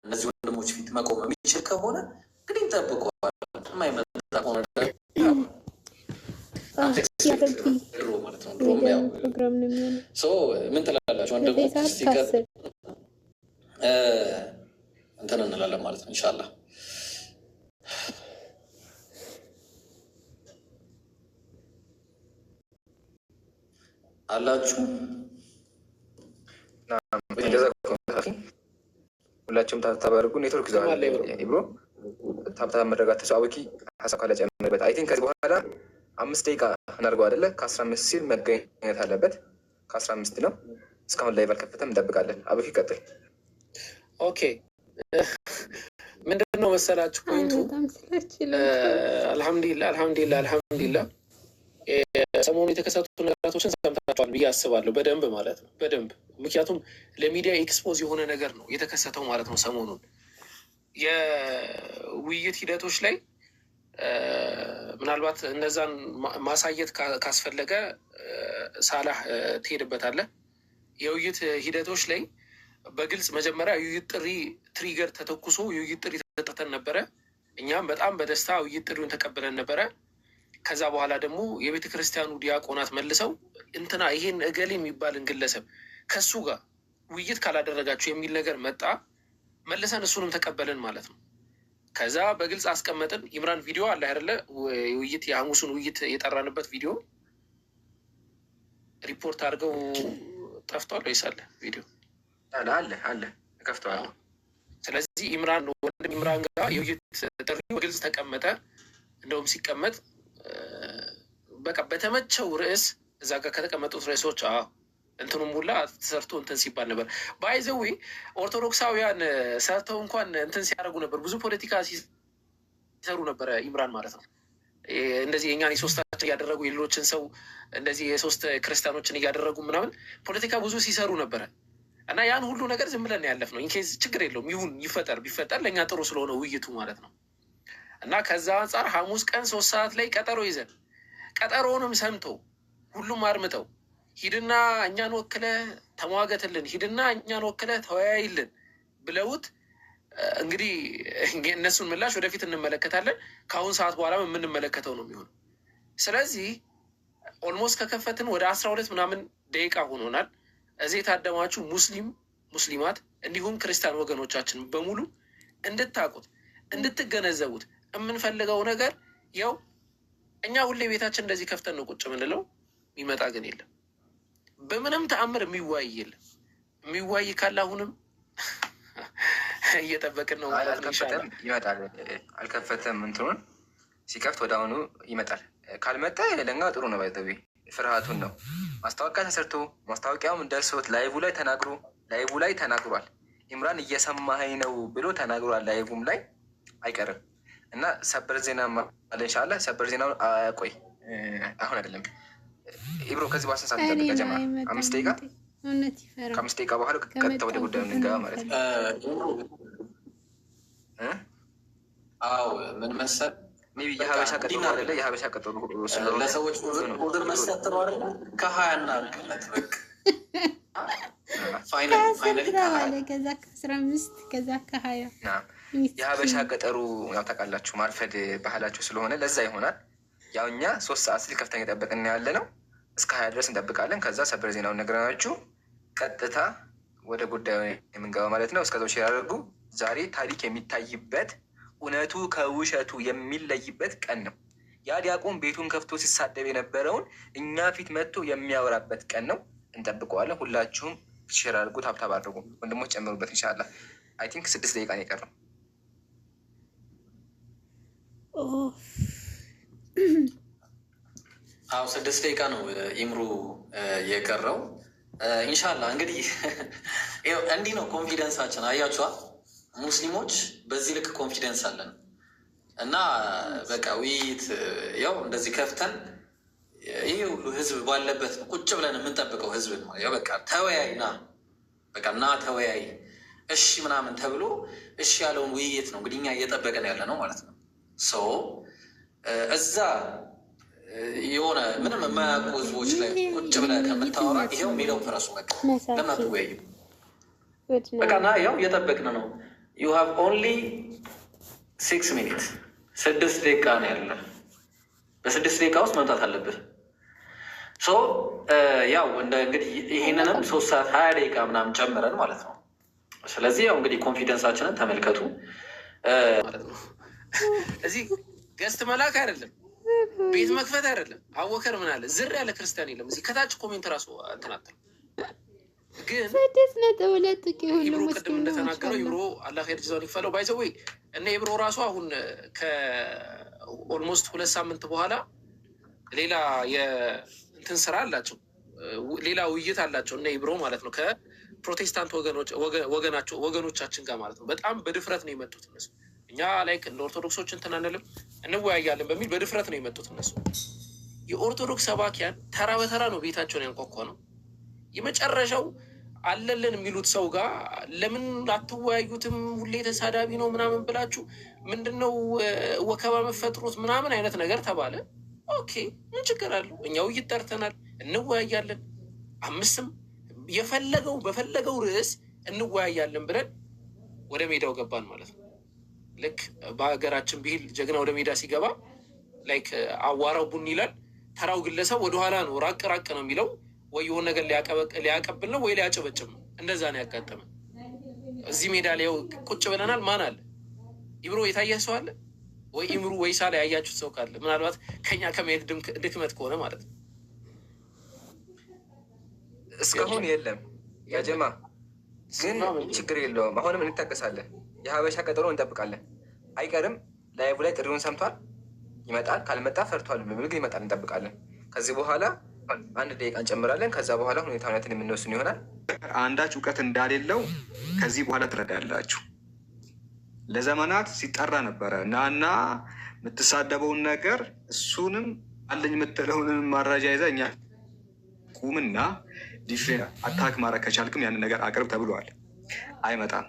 እነዚህ ወንድሞች ፊት መቆም የሚችል ከሆነ እንግዲህ እንጠብቀዋል። የማይመጣ ከሆነ ድሮ ማለት ነው። ድሮም ያው ምን ትላላችሁ? ወንድሞች ሲቀር እንትን እንላለን ማለት ነው። ኢንሻላህ አላችሁ። ሁላችሁም ታብታብ አድርጉ። ኔትወርክ ይዘዋል ብሮ ታብታብ መረጋት ተጫወኪ ሀሳብ ካለ ጨምርበት። አይ ቲንክ ከዚህ በኋላ 5 ደቂቃ እናድርገው አይደለ? ከ15 ሲል መገኘት አለበት። ከ15 ነው። እስካሁን ላይ ባልከፈተም እንጠብቃለን። አበኪ ቀጥል። ኦኬ ምንድን ነው መሰላችሁ ፖይንቱ? አልሐምዱሊላህ ሰሞኑ የተከሰቱ ነገራቶችን ሰምታችኋል ብዬ አስባለሁ። በደንብ ማለት ነው በደንብ ምክንያቱም ለሚዲያ ኤክስፖዝ የሆነ ነገር ነው የተከሰተው ማለት ነው። ሰሞኑን የውይይት ሂደቶች ላይ ምናልባት እነዛን ማሳየት ካስፈለገ ሳላህ ትሄድበታለህ። የውይይት ሂደቶች ላይ በግልጽ መጀመሪያ የውይይት ጥሪ ትሪገር ተተኩሶ የውይይት ጥሪ ተጠርተን ነበረ። እኛም በጣም በደስታ ውይይት ጥሪውን ተቀብለን ነበረ። ከዛ በኋላ ደግሞ የቤተ ክርስቲያኑ ዲያቆናት መልሰው እንትና ይሄን እገሌ የሚባልን ግለሰብ ከሱ ጋር ውይይት ካላደረጋችሁ የሚል ነገር መጣ። መልሰን እሱንም ተቀበልን ማለት ነው። ከዛ በግልጽ አስቀመጥን። ኢምራን ቪዲዮ አለ አይደለ? ውይይት የሐሙሱን ውይይት የጠራንበት ቪዲዮ ሪፖርት አድርገው ጠፍቷል ወይስ አለ? ቪዲዮ አለ ከፍተዋል። ስለዚህ ኢምራን ወንድም ኢምራን ጋር የውይይት ጥሪ በግልጽ ተቀመጠ። እንደውም ሲቀመጥ በቃ በተመቸው ርዕስ እዛ ጋር ከተቀመጡት ርዕሶች እንትኑም ሁላ ተሰርቶ እንትን ሲባል ነበር። ባይዘዌ ኦርቶዶክሳውያን ሰርተው እንኳን እንትን ሲያደርጉ ነበር። ብዙ ፖለቲካ ሲሰሩ ነበረ ኢምራን ማለት ነው። እንደዚህ የኛን የሶስታችን እያደረጉ የሌሎችን ሰው እንደዚህ የሶስት ክርስቲያኖችን እያደረጉ ምናምን ፖለቲካ ብዙ ሲሰሩ ነበረ እና ያን ሁሉ ነገር ዝም ብለን ያለፍ ነው። ኢንኬዝ ችግር የለውም ይሁን ቢፈጠር ለእኛ ጥሩ ስለሆነ ውይይቱ ማለት ነው። እና ከዛ አንጻር ሐሙስ ቀን 3 ሰዓት ላይ ቀጠሮ ይዘን ቀጠሮውንም ሰምቶ ሁሉም አድምጠው ሂድና እኛን ወክለ ተሟገትልን፣ ሂድና እኛን ወክለ ተወያይልን ብለውት እንግዲህ እነሱን ምላሽ ወደፊት እንመለከታለን። ከአሁን ሰዓት በኋላ የምንመለከተው ነው የሚሆነው። ስለዚህ ኦልሞስት ከከፈትን ወደ 12 ምናምን ደቂቃ ሆኖናል። እዚህ የታደማችሁ ሙስሊማት እንዲሁም ክርስቲያን ወገኖቻችን በሙሉ እንድታቁት እንድትገነዘቡት የምንፈልገው ነገር ያው እኛ ሁሌ ቤታችን እንደዚህ ከፍተን ነው ቁጭ ምንለው። የሚመጣ ግን የለም። በምንም ተአምር የሚዋይ የለም። የሚዋይ ካለ አሁንም እየጠበቅን ነው ማለት ነው። ይመጣል። አልከፈተም። እንትኑን ሲከፍት ወደ አሁኑ ይመጣል። ካልመጣ ለኛ ጥሩ ነው። ባይዘዊ ፍርሃቱን ነው። ማስታወቂያ ተሰርቶ ማስታወቂያውም ደርሶት ላይቭ ላይ ተናግሯል። ኢምራን እየሰማኸኝ ነው ብሎ ተናግሯል። ላይቭም ላይ አይቀርም እና ሰበር ዜና አለ ኢንሻላህ። ሰበር ዜናውን ቆይ አሁን አይደለም ኢብሮ ከዚህ በኋላ ሰዓት ተጀማ 5 ደቂቃ ከ5 ደቂቃ በኋላ ቀጥታ ወደ ጉዳዩ እንገባ ማለት ነው። ምን መሰል ሜቢ የሀበሻ ቀጠሮ አይደለ? የሀበሻ ቀጠሮ ለሰዎች ቁጥር መስጠት ነው አይደለ? ከ20 እናድርግለት በቃ ፋይናሊ ከዛ ከ15 ከዛ ከ20 የሀበሻ ቀጠሩ ያው ታውቃላችሁ፣ ማርፈድ ባህላችሁ ስለሆነ ለዛ ይሆናል። ያው እኛ 3 ሰዓት ሲል ከፍተኛ ጠበቅን ያለ ነው። እስከ 20 ድረስ እንጠብቃለን። ከዛ ሰበር ዜናውን ነግረናችሁ ቀጥታ ወደ ጉዳዩ የምንገባ ማለት ነው። እስከዛው ሼር አድርጉ። ዛሬ ታሪክ የሚታይበት እውነቱ ከውሸቱ የሚለይበት ቀን ነው። ያ ዲያቆን ቤቱን ከፍቶ ሲሳደብ የነበረውን እኛ ፊት መጥቶ የሚያወራበት ቀን ነው። እንጠብቀዋለን። ሁላችሁም ሼር አድርጉ፣ ታብታብ አድርጉ። ወንድሞች ጨምሩበት ኢንሻላህ። አይ ቲንክ 6 ደቂቃ ነው የቀረው። አዎ 6 ደቂቃ ነው ኢምሩ የቀረው። ኢንሻላህ እንግዲህ እንዲህ ነው ኮንፊደንሳችን። አያችኋ ሙስሊሞች በዚህ ልክ ኮንፊደንስ አለን እና በቃ ውይይት ያው እንደዚህ ከፍተን ይሄ ሁሉ ህዝብ ባለበት ቁጭ ብለን የምንጠብቀው ህዝብ ነው። ያው በቃ ተወያይ ና ተወያይ እሺ ምናምን ተብሎ እሺ ያለውን ውይይት ነው እንግዲህ እኛ እየጠበቀን ያለ ነው ማለት ነው። እዛ የሆነ ምንም የማያውቁ ህዝቦች ላይ ቁጭ ብለህ ከምታወራ ይሄው ሜዳው ፈረሱ በቃ ለምን አትወያይም? በቃ ና ያው እየጠበቅን ነው። ዩ ሃቭ ኦንሊ 6 ሚኒት 6 ደቂቃ ነው ያለ። በ6 ደቂቃ ውስጥ መምጣት አለብህ። ሶ ያው እንግዲህ ይህንንም 3 ሰዓት 20 ደቂቃ ምናምን ጨምረን ማለት ነው። ስለዚህ ያው እንግዲህ ኮንፊደንሳችንን ተመልከቱ ማለት ነው። እዚህ ገስት መላክ አይደለም፣ ቤት መክፈት አይደለም። አወከር ምን አለ ዝር ያለ ክርስቲያን የለም። እዚህ ከታች ኮሜንት ራሱ እንትናተል ግን 6.2 ኢብሮ ቅድም እንደተናገረው ኢብሮ አላህ ኸይር ጀዛውን ይክፈለው። ባይዘወይ እነ ኢብሮ ራሱ አሁን ከኦልሞስት 2 ሳምንት በኋላ ሌላ የእንትን ስራ አላቸው፣ ሌላ ውይይት አላቸው እነ ኢብሮ ማለት ነው ከፕሮቴስታንት ወገኖቻችን ጋር ማለት ነው። በጣም በድፍረት ነው የመጡት እነሱ። እኛ ላይክ እንደ ኦርቶዶክሶች እንትን አንልም እንወያያለን በሚል በድፍረት ነው የመጡት እነሱ። የኦርቶዶክስ ሰባኪያን ተራ በተራ ነው ቤታቸውን ያንኳኳ ነው። የመጨረሻው አለልን የሚሉት ሰው ጋር ለምን አትወያዩትም? ሁሌ ተሳዳቢ ነው ምናምን ብላችሁ ምንድነው ወከባ መፈጥሩት ምናምን አይነት ነገር ተባለ። ኦኬ ምን ችግር አለው? እኛ ውይይት ጠርተናል፣ እንወያያለን። 5ም የፈለገው በፈለገው ርዕስ እንወያያለን ብለን ወደ ሜዳው ገባን ማለት ነው። ልክ በሀገራችን ብሂል ጀግና ወደ ሜዳ ሲገባ ላይክ አዋራው ቡን ይላል። ተራው ግለሰብ ወደኋላ ነው ራቅ ራቅ ነው የሚለው። ወይ የሆነ ነገር ሊያቀብል ነው ወይ ሊያጨበጭብ ነው። እንደዛ ነው ያጋጠመ። እዚህ ሜዳ ላይ ቁጭ ብለናል። ማን አለ? ኢብሮ የታየ ሰው አለ ወይ? ኢምሩ ወይ ሳላ ያያችሁት ሰው ካለ ምናልባት ከኛ ከመሄድ ድክመት ከሆነ ማለት ነው። እስካሁን የለም ያጀማ፣ ግን ችግር የለውም። አሁንም እንታገሳለን። የሀበሻ ቀጠሮ እንጠብቃለን። አይቀርም። ላይቡ ላይ ጥሪውን ሰምቷል፣ ይመጣል። ካልመጣ ፈርቷል በሚል ግን ይመጣል፣ እንጠብቃለን። ከዚህ በኋላ 1 ደቂቃ እንጨምራለን። ከዛ በኋላ ሁኔታውን የምንወስን ይሆናል። አንዳች እውቀት እንዳሌለው ከዚህ በኋላ ትረዳላችሁ። ለዘመናት ሲጠራ ነበረ ናና የምትሳደበውን ነገር እሱንም አለኝ የምትለውንም ማራጃ ይዘህ እኛ ቁምና ዲፌን አታክ ማድረግ ከቻልክም ያንን ነገር አቅርብ ተብሏል። አይመጣም።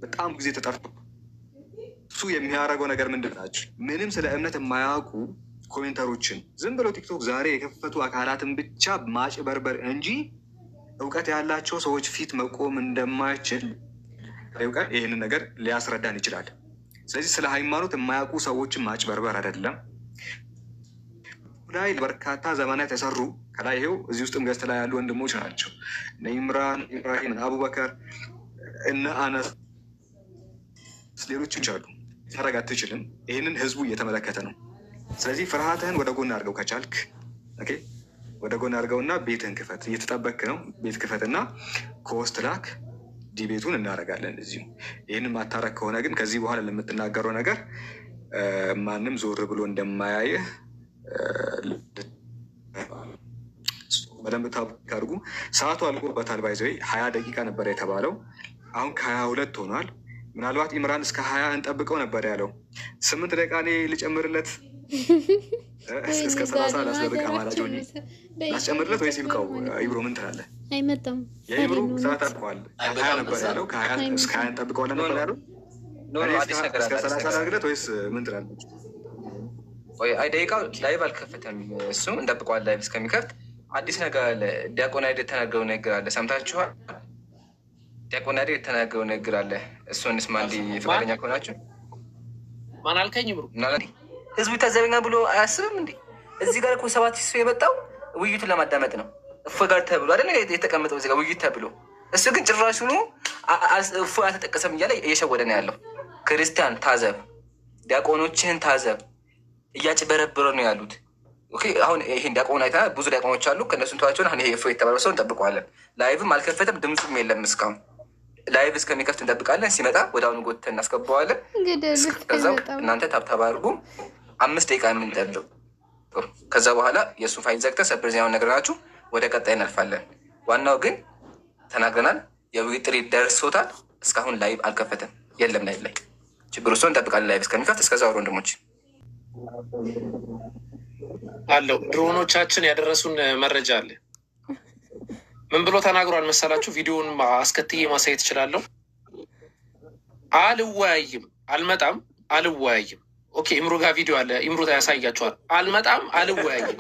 በጣም ጊዜ ተጠርቶ እሱ የሚያደርገው ነገር ምንድን ናቸው? ምንም ስለ እምነት የማያውቁ ኮሜንተሮችን ዝም ብለው ቲክቶክ ዛሬ የከፈቱ አካላትን ብቻ ማጭበርበር እንጂ እውቀት ያላቸው ሰዎች ፊት መቆም እንደማይችል እውቀት ይህንን ነገር ሊያስረዳን ይችላል። ስለዚህ ስለ ሃይማኖት የማያውቁ ሰዎችን ማጭበርበር አይደለም። ላይ በርካታ ዘመናት የተሰሩ ከላይ ይሄው እዚህ ውስጥም ገዝት ላይ ያሉ ወንድሞች ናቸው። እነ ኢምራን፣ ኢብራሂም፣ አቡበከር፣ እነ አነስ፣ ሌሎችም አሉ። ታረግ አትችልም። ይህንን ህዝቡ እየተመለከተ ነው። ስለዚህ ፍርሃትህን ወደ ጎን አድርገው ከቻልክ ወደ ጎን አድርገውና ቤትህን ክፈት። እየተጠበክ ነው። ቤት ክፈትና ከውስጥ ላክ። ዲቤቱን እናደርጋለን እዚሁ። ይህንን ማታረግ ከሆነ ግን ከዚህ በኋላ ለምትናገረው ነገር ማንም ዞር ብሎ እንደማያየህ በደንብ ታርጉ። ሰዓቱ አልቆበታል። ባይዘይ 20 ደቂቃ ነበር የተባለው፣ አሁን ከ22 ሆኗል። ምናልባት ኢምራን እስከ 20 እንጠብቀው ነበር ያለው። 8 ደቂቃ እኔ ልጨምርለት እስከ 30 ላስደርግ አማራጭ ሆኜ ላስጨምርለት ወይስ ይብቃው? ኢብሮ ምን ትላለህ? አይመጣም። የኢብሮ ሰዓት አልቋል። 20 ነበር ያለው። ከ20 እስከ 20 እንጠብቀዋለን ነበር ያለው። እስከ 30 ላድርግለት ወይስ ምን ትላለህ? አይ ደቂቃ ላይቭ አልከፈተም። እሱ እንጠብቀዋል። ላይቭ እስከሚከፍት አዲስ ነገር አለ። ዲያቆን አይደል የተናገረው ነገር አለ። ሰምታችኋል? ዲያቆን አይደል የተናገረው ነገር አለ። እሱን ስማ እንዲ ፈቃደኛ ከሆናችሁ ማን አልከኝ? ብሩ ህዝቡ ይታዘበኛል ብሎ አያስብም እንዴ? እዚህ ጋር እኮ 7 ሰው የመጣው ውይይቱን ለማዳመጥ ነው። እፎ ጋር ተብሎ አይደል የተቀመጠው እዚህ ጋር ውይይት ተብሎ። እሱ ግን ጭራሹኑ እፎ አልተጠቀሰም እያለ እየሸወደ ነው ያለው። ክርስቲያን ታዘብ፣ ዲያቆኖችህን ታዘብ፣ እያጭበረበረ ነው ያሉት። አሁን ይሄን ዲያቆን አይተናል። ብዙ ዲያቆኖች አሉ። ከእነሱን ተዋቸውን አሁን ይሄ እፎ የተባለው ሰው እንጠብቀዋለን። ላይቭም አልከፈተም፣ ድምፁም የለም እስካሁን። ላይቭ እስከሚከፍት እንጠብቃለን። ሲመጣ ወደ አሁኑ ጎትተን እናስገባዋለን። ከዛው እናንተ ታብታብ አድርጉ። 5 ደቂቃ የምንጠብቅ። ከዛ በኋላ የእሱን ፋይል ዘግተን ሰበር ዜናውን ነግረናችሁ ወደ ቀጣይ እናልፋለን። ዋናው ግን ተናግረናል። የውይይት ጥሪ ደርሶታል። እስካሁን ላይቭ አልከፈተም፣ የለም ላይቭ ላይ ችግሩ። እሱን እንጠብቃለን ላይቭ እስከሚከፍት። እስከዛ ወር ወንድሞች አለው ድሮኖቻችን ያደረሱን መረጃ አለ። ምን ብሎ ተናግሯል መሰላችሁ? ቪዲዮውን አስከትዬ ማሳየት እችላለሁ። አልወያይም፣ አልመጣም፣ አልወያይም። ኦኬ ኢምሮ ጋር ቪዲዮ አለ። ኢምሮ ያሳያችኋል። አልመጣም፣ አልወያይም።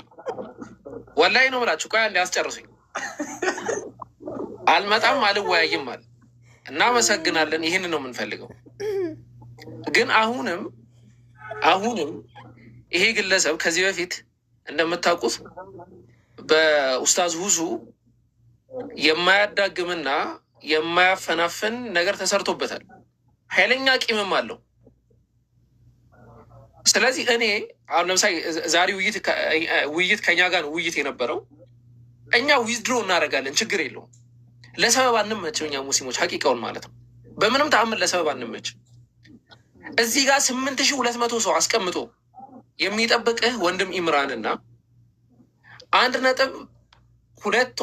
ወላሂ ነው ብላችሁ ቆይ አንዴ አስጨርሱኝ። አልመጣም፣ አልወያይም አለ። እናመሰግናለን። ይህን ነው የምንፈልገው። ግን አሁንም ይሄ ግለሰብ ከዚህ በፊት እንደምታውቁት በኡስታዝ ሁሱ የማያዳግምና የማያፈናፍን ነገር ተሰርቶበታል። ኃይለኛ ቂምም አለው። ስለዚህ እኔ አሁን ለምሳሌ ዛሬ ውይይት ከኛ ጋር ነው ውይይት የነበረው። እኛ ዊዝድሮ እናደርጋለን፣ ችግር የለውም። ለሰበብ አንመችም እኛ ሙስሊሞች፣ ሀቂቃውን ማለት ነው። በምንም ተአምር ለሰበብ አንመችም። እዚህ ጋር 8200 ሰው አስቀምጦ የሚጠብቅህ ወንድም ኢምራንና 1.2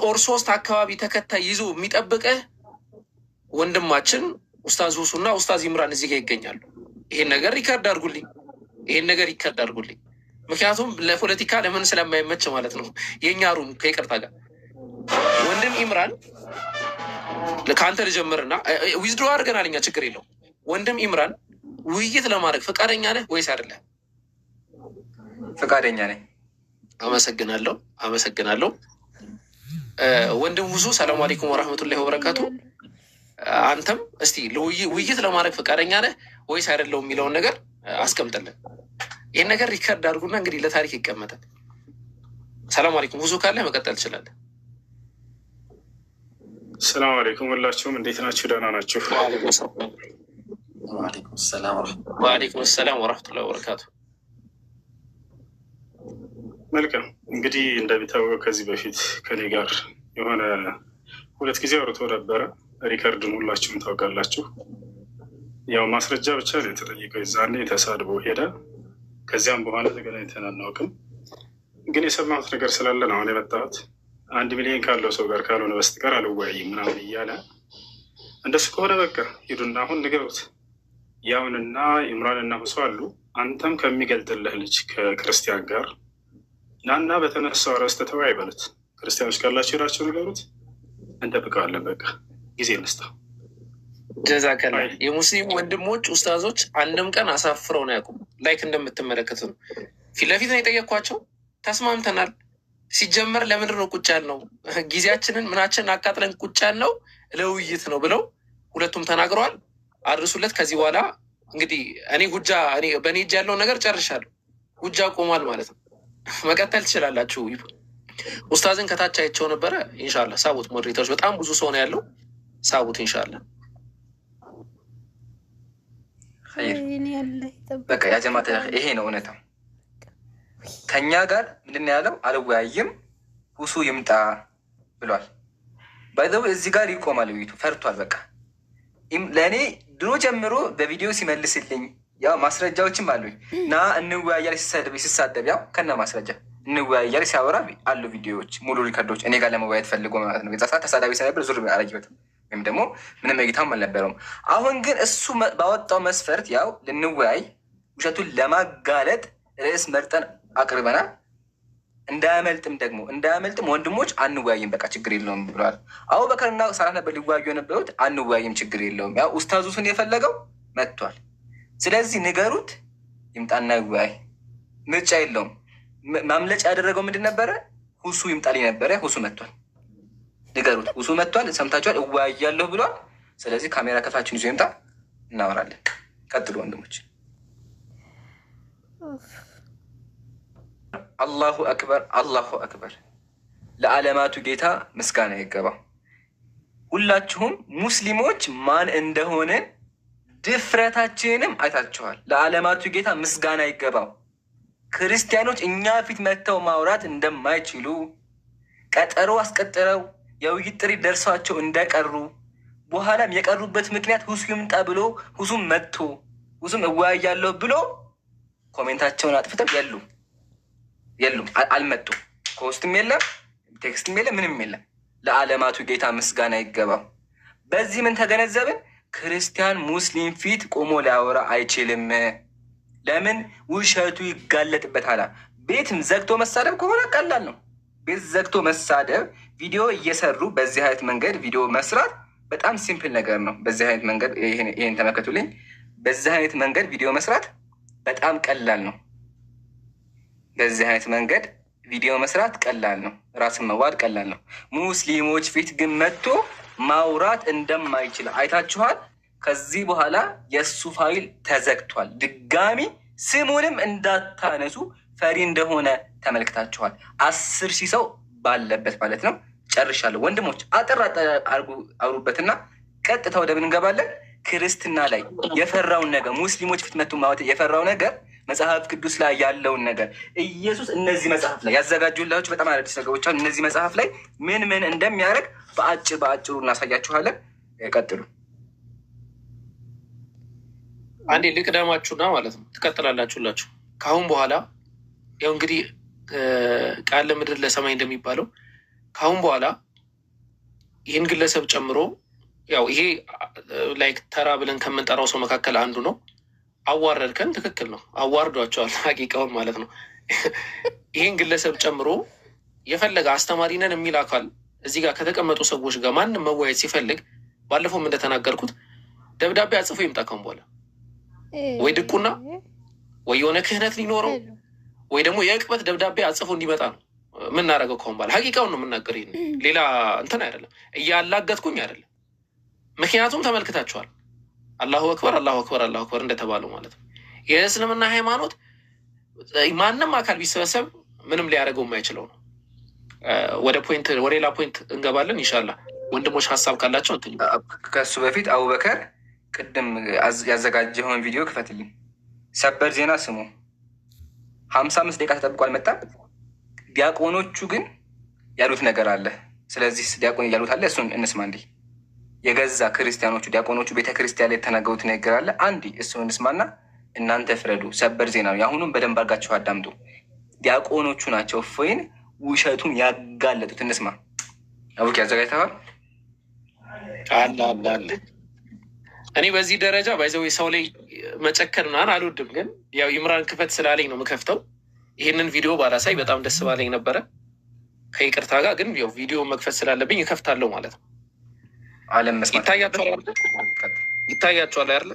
ኦር 3 አካባቢ ተከታይ ይዞ የሚጠብቅህ ወንድማችን ኡስታዝ ሁሱና ኡስታዝ ኢምራን እዚህ ጋር ይገኛሉ። ይሄን ነገር ሪከርድ አድርጉልኝ። ምክንያቱም ለፖለቲካ ለምን ስለማይመች ማለት ነው። የእኛ ሩም ከይቅርታ ጋር ወንድም ኢምራን ከአንተ ልጀምርና ዊዝድሮ አድርገናል እኛ፣ ችግር የለው። ወንድም ኢምራን ውይይት ለማድረግ ፈቃደኛ ነህ ወይስ አይደለም? ፈቃደኛ ነኝ። አመሰግናለሁ። ወንድም ሁሱ ሰላሙ አለይኩም ወራህመቱላሂ ወበረካቱ። አንተም እስቲ ውይይት ለማድረግ ፈቃደኛ ነህ ወይስ አይደለም የሚለውን ነገር አስቀምጥልን። ይህን ነገር ሪከርድ አድርጉና እንግዲህ ለታሪክ ይቀመጣል። ሰላም አለይኩም። ሁሱ ካለ መቀጠል ትችላለህ። ሰላም አለይኩም ሁላችሁም፣ እንዴት ናችሁ? ደህና ናችሁ? ወአለይኩም ሰላም ወራህመቱላሂ ወበረካቱ። መልካም። እንግዲህ እንደሚታወቀው ከዚህ በፊት ከኔ ጋር የሆነ 2 ጊዜ አውርቶ ነበረ። ሪከርድን ሁላችሁም ታውቃላችሁ። ያው ማስረጃ ብቻ ነው የተጠየቀው። የዛኔ ተሳድቦ ሄደ። ከዚያም በኋላ ተገናኝተን አናውቅም። ግን የሰማሁት ነገር ስላለ ነው አሁን የመጣሁት። 1 ሚሊዮን ካለው ሰው ጋር ካልሆነ በስተቀር አልወያይም ምናምን እያለ እንደሱ ከሆነ በቃ ሂዱና አሁን ንገሩት። ያውንና ኢምራንና ሁሱ አሉ። አንተም ከሚገልጥልህ ልጅ ከክርስቲያን ጋር ናና በተነሳው አርዕስተ ተወያይ በሉት። ክርስቲያኖች ካላቸው ሄዳቸው ንገሩት። እንጠብቀዋለን። በቃ ጊዜ እንስጠው። ጀዛከላ። የሙስሊም ወንድሞች ኡስታዞች አንድም ቀን አሳፍረው ነው ያውቁም። ላይክ እንደምትመለከቱ ነው። ፊት ለፊት ነው የጠየኳቸው። ተስማምተናል። ሲጀመር ለምንድን ነው ቁጭ ያልነው? ጊዜያችንን ምናችንን አቃጥለን ቁጭ ያልነው ለውይይት ነው ብለው ሁለቱም ተናግረዋል። አድርሱለት። ከዚህ በኋላ እንግዲህ እኔ በእኔ እጅ ያለውን ነገር ጨርሻለሁ። ጉጃ ቆሟል ማለት ነው። መቀጠል ትችላላችሁ። ኡስታዝን ከታች አይቼው ነበረ። ኢንሻላህ ሳቡት። ሞዴሬተሮች በጣም ብዙ ሰው ነው ያለው። ሳቡት ኢንሻላህ። በቃ ያጀማ ይሄ ነው እውነታው። ከኛ ጋር ምንድን ነው ያለው? አልወያይም ሁሱ ይምጣ ብሏል። ባይዘው እዚህ ጋር ይቆማል ውይይቱ። ፈርቷል። በቃ ለእኔ ድሮ ጀምሮ በቪዲዮ ሲመልስልኝ ያው ማስረጃዎችም አሉኝ እና እንወያያል ሲሳደብ ያው ከነ ማስረጃ እንወያያል ሲያወራ አሉ ቪዲዮዎች፣ ሙሉ ሪከርዶች እኔ ጋር ለመወያየት ፈልጎ ማለት ነው። የዛ ሰዓት ተሳዳቢ ስለነበር ዙር አላየሁትም ወይም ደግሞ ምንም እይታም አልነበረውም። አሁን ግን እሱ ባወጣው መስፈርት ያው ልንወያይ ውሸቱን ለማጋለጥ ርዕስ መርጠን አቅርበናል። እንዳያመልጥም ወንድሞች አንወያይም በቃ ችግር የለውም ብለዋል። አቡበከርና ሰላት ነበር ሊወያዩ የነበሩት። አንወያይም ችግር የለውም ያው ኡስታዙን የፈለገው መጥቷል። ስለዚህ ንገሩት ይምጣና ይወያይ። ምርጫ የለውም። ማምለጫ ያደረገው ምንድን ነበረ? ሁሱ ይምጣልኝ ነበረ። ሁሱ መጥቷል። ንገሩት ሁሱ መጥቷል። ሰምታችኋል። እወያያለሁ ብሏል። ስለዚህ ካሜራ ከፋችን ይዞ ይምጣ፣ እናወራለን። ቀጥሉ ወንድሞች። አላሁ አክበር፣ አላሁ አክበር። ለዓለማቱ ጌታ ምስጋና ይገባው። ሁላችሁም ሙስሊሞች ማን እንደሆንን ድፍረታችንንም አይታችኋል። ለዓለማቱ ጌታ ምስጋና ይገባው። ክርስቲያኖች እኛ ፊት መጥተው ማውራት እንደማይችሉ ቀጠሮ አስቀጥረው የውይይት ጥሪ ደርሷቸው እንደቀሩ በኋላም የቀሩበት ምክንያት ሁሱ ይምጣ ብሎ ሁሱም መጥቶ ሁሱም እወያያለሁ ብሎ ኮሜንታቸውን አጥፍተው የሉም አልመጡም። ከውስጥም የለም ቴክስትም የለም ምንም የለም። ለዓለማቱ ጌታ ምስጋና ይገባው። በዚህ ምን ተገነዘብን? ክርስቲያን ሙስሊም ፊት ቆሞ ሊያወራ አይችልም። ለምን? ውሸቱ ይጋለጥበታል። ቤትም ዘግቶ መሳደብ ከሆነ ቀላል ነው። ቤት ዘግቶ መሳደብ፣ ቪዲዮ እየሰሩ በዚህ አይነት መንገድ ቪዲዮ መስራት በጣም ሲምፕል ነገር ነው። በዚህ አይነት መንገድ ይሄን ተመልከቱልኝ። በዚህ አይነት መንገድ ቪዲዮ መስራት በጣም ቀላል ነው። በዚህ አይነት መንገድ ቪዲዮ መስራት ቀላል ነው፣ ራስን መዋድ ቀላል ነው። ሙስሊሞች ፊት ግን መጥቶ ማውራት እንደማይችል አይታችኋል። ከዚህ በኋላ የእሱ ፋይል ተዘግቷል። ድጋሚ ስሙንም እንዳታነሱ ፈሪ እንደሆነ ተመልክታችኋል። 10,000 ሰው ባለበት ማለት ነው። ጨርሻለሁ ወንድሞች፣ አጠር አውሩበትና ቀጥታ ወደ ምን እንገባለን? ክርስትና ላይ የፈራውን ነገር ሙስሊሞች ፊት መጥቶ ማውራት የፈራው ነገር መጽሐፍ ቅዱስ ላይ ያለውን ነገር ኢየሱስ እነዚህ መጽሐፍ ላይ ያዘጋጁላችሁ በጣም አዳዲስ ነገሮች አሉ። እነዚህ መጽሐፍ ላይ ምን ምን እንደሚያደርግ በአጭሩ እናሳያችኋለን። ቀጥሉ። አንዴ ልቅደማችሁና ማለት ነው ትቀጥላላችሁላችሁ። ከአሁን በኋላ ያው እንግዲህ ቃል ለምድር ለሰማይ እንደሚባለው ከአሁን በኋላ ይህን ግለሰብ ጨምሮ ያው ይሄ ላይክ ተራ ብለን ከምንጠራው ሰው መካከል አንዱ ነው። አዋረድከን፣ ትክክል ነው፣ አዋርዷቸዋል፣ ሀቂቃውን ማለት ነው። ይህን ግለሰብ ጨምሮ የፈለገ አስተማሪ ነን የሚል አካል እዚህ ጋር ከተቀመጡ ሰዎች ጋር ማንም መወያየት ሲፈልግ ባለፈውም እንደተናገርኩት ደብዳቤ አጽፎ ይምጣ። ካሁን በኋላ ወይ ድቁና ወይ የሆነ ክህነት ሊኖረው ወይ ደግሞ የእቅበት ደብዳቤ አጽፎ እንዲመጣ ነው የምናደርገው። ካሁን በኋላ ሀቂቃውን ነው የምናገር። ይሄን ሌላ እንትን አይደለም፣ እያላገጥኩኝ አይደለም። ምክንያቱም ተመልክታችኋል። አላሁ አክበር አላሁ አክበር አላሁ አክበር እንደተባለው ማለት ነው። የእስልምና ሃይማኖት ማንም አካል ቢሰበሰብ ምንም ሊያደርገው የማይችለው ነው። ወደ ሌላ ፖይንት እንገባለን ኢንሻላህ። ወንድሞች ሀሳብ ካላቸው እንትን ከሱ በፊት አቡበከር ቅድም ያዘጋጀውን ቪዲዮ ክፈትልኝ። ሰበር ዜና ስሙ። 55 ደቂቃ ተጠብቆ አልመጣም። ዲያቆኖቹ ግን ያሉት ነገር አለ። ስለዚህ ዲያቆን ያሉት አለ፣ እሱን እንስማ። እንዲህ የገዛ ክርስቲያኖቹ ዲያቆኖቹ ቤተክርስቲያን ላይ የተናገሩት ነገር አለ። አንዲ እሱን እንስማና እናንተ ፍረዱ። ሰበር ዜና ነው። የአሁኑም በደንብ አድርጋችሁ አዳምጡ። ዲያቆኖቹ ናቸው እፎይን ውሸቱን ያጋለጡት። እንስማ። አቡኪ ያዘጋጅተዋል? አለ። እኔ በዚህ ደረጃ ባይዘው ሰው ላይ መጨከን ምናምን አልወድም፣ ግን ያው ይምራን ክፈት ስላለኝ ነው የምከፍተው። ይህንን ቪዲዮ ባላሳይ በጣም ደስ ባለኝ ነበረ ከይቅርታ ጋር፣ ግን ያው ቪዲዮ መክፈት ስላለብኝ እከፍታለሁ ማለት ነው። አለም መስማት ይታያቸዋል አይደለ?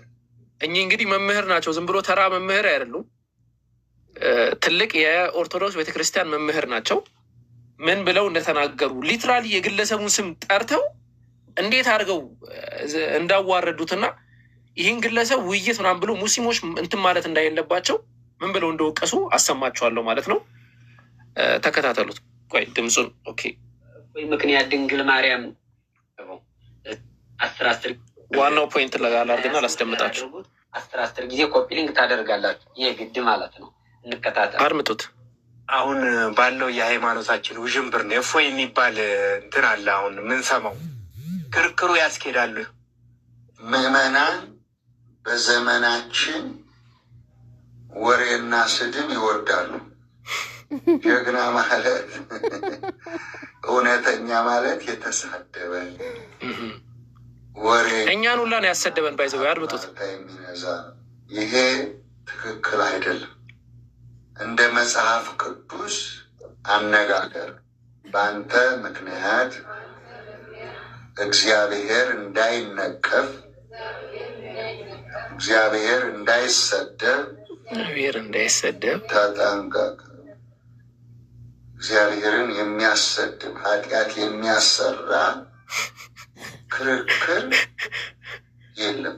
እኚህ እንግዲህ መምህር ናቸው። ዝም ብሎ ተራ መምህር አይደሉም። ትልቅ የኦርቶዶክስ ቤተክርስቲያን መምህር ናቸው። ምን ብለው እንደተናገሩ ሊትራሊ የግለሰቡን ስም ጠርተው እንዴት አድርገው እንዳዋረዱትና ይህን ግለሰብ ውይይት ምናምን ብሎ ሙስሊሞች እንትን ማለት እንዳይለባቸው ምን ብለው እንደወቀሱ አሰማችኋለሁ ማለት ነው። ተከታተሉት። ቆይ ድምፁን ኦኬ። ምክንያት ድንግል ማርያም 10 ዋናው ፖይንት ለጋላርግና ላስደምጣችሁ። 10 ጊዜ ኮፒ ሊንክ ታደርጋላችሁ። ይሄ ግድ ማለት ነው። እንከታተል፣ አድምጡት። አሁን ባለው የሃይማኖታችን ውዥንብር ነው እፎይ የሚባል እንትን አለ። አሁን የምንሰማው ክርክሩ ያስኬዳሉ። ምዕመናን በዘመናችን ወሬና ስድብ ይወዳሉ። ጀግና ማለት እውነተኛ ማለት የተሳደበ ወሬ እኛን ሁላ ነው ያሰደበን። ባይዘው ያድምጡት። የሚነዛ ይሄ ትክክል አይደለም። እንደ መጽሐፍ ቅዱስ አነጋገር በአንተ ምክንያት እግዚአብሔር እንዳይነቀፍ፣ እግዚአብሔር እንዳይሰደብ ተጠንቀቅ። እግዚአብሔርን የሚያሰድብ ኃጢአት የሚያሰራ ክርክር የለም።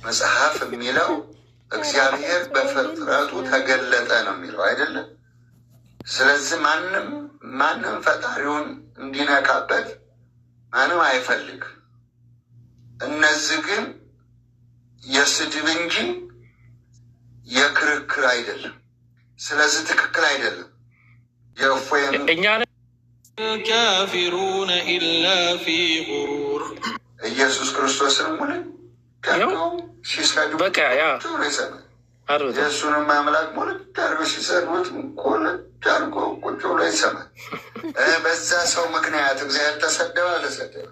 መጽሐፍ የሚለው እግዚአብሔር በፍጥረቱ ተገለጠ ነው የሚለው አይደለም። ስለዚህ ማንም ፈጣሪውን እንዲነካበት ማንም አይፈልግ። እነዚህ ግን የስድብ እንጂ የክርክር አይደለም። ስለዚህ ትክክል አይደለም። ካፊሩነ ኢላ ፊ ጉሩር ኢየሱስ ክርስቶስን ሙሉ ሲሰዱ በቃ ያ የእሱንም አምላክ ሙሉ ዳርጎ ሲሰዱት ዳርጎ ቁጭ ብሎ ይሰማል። በዛ ሰው ምክንያት እግዚአብሔር ተሰደበ አልተሰደበ?